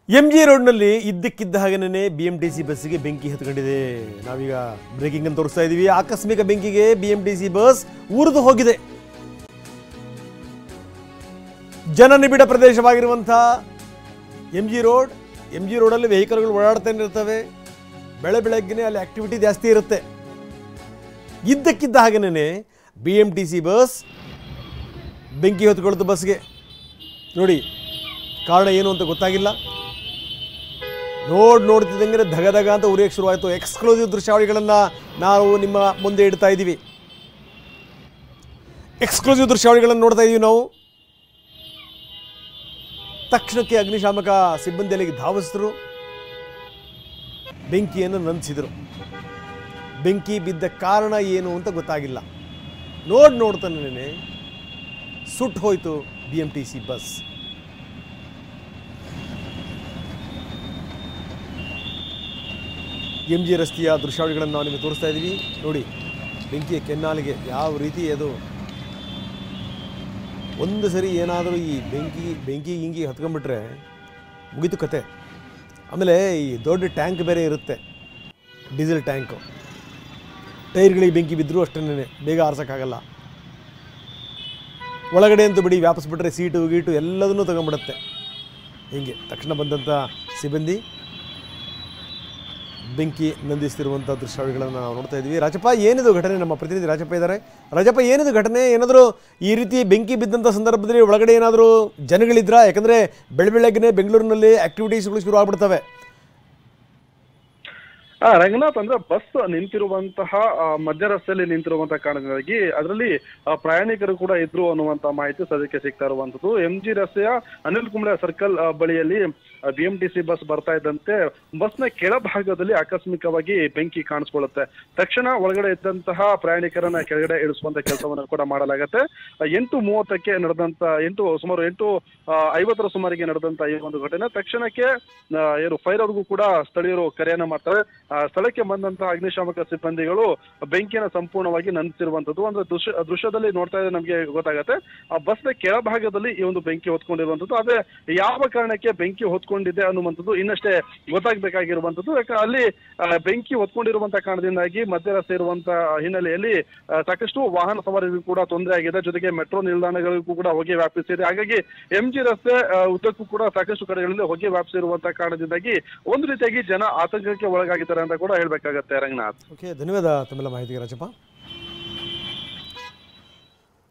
MG ರೋಡ್ನಲ್ಲಿ ಇದ್ದಕ್ಕಿದ್ದ ಹಾಗೆನೇ BMTC ಬಸ್ಸಿಗೆ ಬೆಂಕಿ ಹತ್ಕೊಂಡಿದೆ. ನಾವೀಗ ಬ್ರೇಕಿಂಗ್ ಅನ್ನು ತೋರಿಸ್ತಾ ಇದೀವಿ. ಆಕಸ್ಮಿಕ ಬೆಂಕಿಗೆ BMTC ಬಸ್ ಉರಿದು ಹೋಗಿದೆ. ಜನನಿಬಿಡ ಪ್ರದೇಶವಾಗಿರುವಂತಹ MG ರೋಡಲ್ಲಿ ವೆಹಿಕಲ್ಗಳು ಓಡಾಡ್ತಾನೆ ಇರ್ತವೆ. ಬೆಳಗ್ಗೆನೇ ಅಲ್ಲಿ ಆಕ್ಟಿವಿಟಿ ಜಾಸ್ತಿ ಇರುತ್ತೆ. ಇದ್ದಕ್ಕಿದ್ದ ಹಾಗೆನೇ BMTC ಬಸ್ ಬೆಂಕಿ ಹೊತ್ಕೊಳ್ತು ಬಸ್ಗೆ. ನೋಡಿ ಕಾರಣ ಏನು ಅಂತ ಗೊತ್ತಾಗಿಲ್ಲ. ನೋಡ್ತಿದ್ದಂಗೆ ಧಗ ಅಂತ ಉರಿಯಕ್ಕೆ ಶುರುವಾಯಿತು. ಎಕ್ಸ್ಕ್ಲೂಸಿವ್ ದೃಶ್ಯಾವಳಿಗಳನ್ನು ನಾವು ನಿಮ್ಮ ಮುಂದೆ ಇಡ್ತಾ ಇದ್ದೀವಿ. ಎಕ್ಸ್ಕ್ಲೂಸಿವ್ ದೃಶ್ಯಾವಳಿಗಳನ್ನು ನೋಡ್ತಾ ಇದ್ದೀವಿ ನಾವು. ತಕ್ಷಣಕ್ಕೆ ಅಗ್ನಿಶಾಮಕ ಸಿಬ್ಬಂದಿ ಅಲ್ಲಿಗೆ ಧಾವಿಸಿದ್ರು. ಬೆಂಕಿಯನ್ನು ನಂದಿಸಿದರು. ಬೆಂಕಿ ಬಿದ್ದ ಕಾರಣ ಏನು ಅಂತ ಗೊತ್ತಾಗಿಲ್ಲ. ನೋಡ್ತಾನೆ ಸುಟ್ಟು ಹೋಯಿತು BMTC ಬಸ್. MG ರಸ್ತೆಯ ದೃಶ್ಯಾವಳಿಗಳನ್ನು ನಾವು ನಿಮಗೆ ತೋರಿಸ್ತಾ ಇದ್ದೀವಿ. ನೋಡಿ ಬೆಂಕಿಯ ಕೆನ್ನಾಲಿಗೆ ಯಾವ ರೀತಿ ಅದು. ಒಂದು ಸರಿ ಏನಾದರೂ ಈ ಬೆಂಕಿ ಹತ್ಕೊಂಡ್ಬಿಟ್ರೆ ಮುಗಿತು ಕತೆ. ಆಮೇಲೆ ಈ ದೊಡ್ಡ ಟ್ಯಾಂಕ್ ಬೇರೆ ಇರುತ್ತೆ, ಡೀಸೆಲ್ ಟ್ಯಾಂಕು. ಟೈರ್ಗಳಿಗೆ ಬೆಂಕಿ ಬಿದ್ದರೂ ಅಷ್ಟೇ ಬೇಗ ಆರ್ಸೋಕ್ಕಾಗಲ್ಲ. ಒಳಗಡೆ ಅಂತೂ ಬಿಡಿ ವ್ಯಾಪಿಸ್ಬಿಟ್ರೆ ಸೀಟು ಗೀಟು ಎಲ್ಲದನ್ನೂ ತಗೊಂಡ್ಬಿಡುತ್ತೆ. ಹೀಗೆ ತಕ್ಷಣ ಬಂದಂಥ ಸಿಬ್ಬಂದಿ ಬೆಂಕಿ ನಂದಿಸ್ತಿರುವಂಥ ದೃಶ್ಯಾವಳಿಗಳನ್ನು ನಾವು ನೋಡ್ತಾ ಇದ್ದೀವಿ. ರಾಜಪ್ಪ, ಏನಿದು ಘಟನೆ? ನಮ್ಮ ಪ್ರತಿನಿಧಿ ರಾಜಪ್ಪ ಇದ್ದಾರೆ. ರಾಜಪ್ಪ, ಏನಿದು ಘಟನೆ? ಏನಾದರೂ ಈ ರೀತಿ ಬೆಂಕಿ ಬಿದ್ದಂಥ ಸಂದರ್ಭದಲ್ಲಿ ಒಳಗಡೆ ಏನಾದರೂ ಜನಗಳಿದ್ರಾ? ಯಾಕಂದರೆ ಬೆಳಗ್ಗೆನೇ ಬೆಂಗಳೂರಿನಲ್ಲಿ ಆಕ್ಟಿವಿಟೀಸ್ಗಳು ಶುರು ಆಗ್ಬಿಡ್ತವೆ. ರಂಗನಾಥ್, ಅಂದ್ರೆ ಬಸ್ ನಿಂತಿರುವಂತಹ ಮಧ್ಯ ರಸ್ತೆಯಲ್ಲಿ ನಿಂತಿರುವಂತಹ ಕಾರಣದಿಂದಾಗಿ ಅದರಲ್ಲಿ ಪ್ರಯಾಣಿಕರು ಕೂಡ ಇದ್ರು ಅನ್ನುವಂತ ಮಾಹಿತಿ ಸದ್ಯಕ್ಕೆ ಸಿಗ್ತಾ ಇರುವಂತದ್ದು. MG ರಸ್ತೆಯ ಅನಿಲ್ ಕುಂಬ್ಳೆ ಸರ್ಕಲ್ ಬಳಿಯಲ್ಲಿ BMTC ಬಸ್ ಬರ್ತಾ ಇದ್ದಂತೆ ಬಸ್ನ ಕೆಳಭಾಗದಲ್ಲಿ ಆಕಸ್ಮಿಕವಾಗಿ ಬೆಂಕಿ ಕಾಣಿಸ್ಕೊಳ್ಳುತ್ತೆ. ತಕ್ಷಣ ಒಳಗಡೆ ಇದ್ದಂತಹ ಪ್ರಯಾಣಿಕರನ್ನ ಕೆಳಗಡೆ ಇಳಿಸುವಂತ ಕೆಲಸವನ್ನು ಕೂಡ ಮಾಡಲಾಗುತ್ತೆ. 8:30ಕ್ಕೆ ನಡೆದಂತ ಸುಮಾರು 8:50 ಸುಮಾರಿಗೆ ನಡೆದಂತ ಈ ಒಂದು ಘಟನೆ ತಕ್ಷಣಕ್ಕೆ ಏನು ಫೈರ್ ಅವ್ರಿಗೂ ಕೂಡ ಸ್ಥಳೀಯರು ಕರೆಯನ್ನ ಮಾಡ್ತಾರೆ. ಸ್ಥಳಕ್ಕೆ ಬಂದಂತಹ ಅಗ್ನಿಶಾಮಕ ಸಿಬ್ಬಂದಿಗಳು ಬೆಂಕಿಯನ್ನು ಸಂಪೂರ್ಣವಾಗಿ ನಂದಿಸಿರುವಂತದ್ದು. ಅಂದ್ರೆ ದೃಶ್ಯದಲ್ಲಿ ನೋಡ್ತಾ ಇದ್ರೆ ನಮಗೆ ಗೊತ್ತಾಗತ್ತೆ ಆ ಬಸ್ನ ಕೆಳಭಾಗದಲ್ಲಿ ಈ ಒಂದು ಬೆಂಕಿ ಹೊತ್ಕೊಂಡಿರುವಂತದ್ದು. ಆದ್ರೆ ಯಾವ ಕಾರಣಕ್ಕೆ ಬೆಂಕಿ ಹೊತ್ಕೊಂಡಿದೆ ಅನ್ನುವಂಥದ್ದು ಇನ್ನಷ್ಟೇ ಗೊತ್ತಾಗಬೇಕಾಗಿರುವಂತದ್ದು. ಯಾಕಂದ್ರೆ ಅಲ್ಲಿ ಬೆಂಕಿ ಹೊತ್ಕೊಂಡಿರುವಂತಹ ಕಾರಣದಿಂದಾಗಿ ಮಧ್ಯ ರಸ್ತೆ ಇರುವಂತಹ ಹಿನ್ನೆಲೆಯಲ್ಲಿ ಸಾಕಷ್ಟು ವಾಹನ ಸವಾರಿಗೂ ಕೂಡ ತೊಂದರೆ ಆಗಿದೆ. ಜೊತೆಗೆ ಮೆಟ್ರೋ ನಿಲ್ದಾಣಗಳಿಗೂ ಕೂಡ ಹೊಗೆ ವ್ಯಾಪಿಸಿದೆ. ಹಾಗಾಗಿ MG ರಸ್ತೆ ಉದ್ದಕ್ಕೂ ಕೂಡ ಸಾಕಷ್ಟು ಕಡೆಗಳಲ್ಲಿ ಹೊಗೆ ವ್ಯಾಪಿಸಿರುವಂತಹ ಕಾರಣದಿಂದಾಗಿ ಒಂದು ರೀತಿಯಾಗಿ ಜನ ಆತಂಕಕ್ಕೆ ಒಳಗಾಗಿದ್ದಾರೆ ಅಂತ ಕೂಡ ಹೇಳ್ಬೇಕಾಗತ್ತೆ ರಂಗನಾಥ್. ಓಕೆ, ಧನ್ಯವಾದ ತಮ್ಮೆಲ್ಲ ಮಾಹಿತಿಗೆ ರಾಜಪ್ಪ.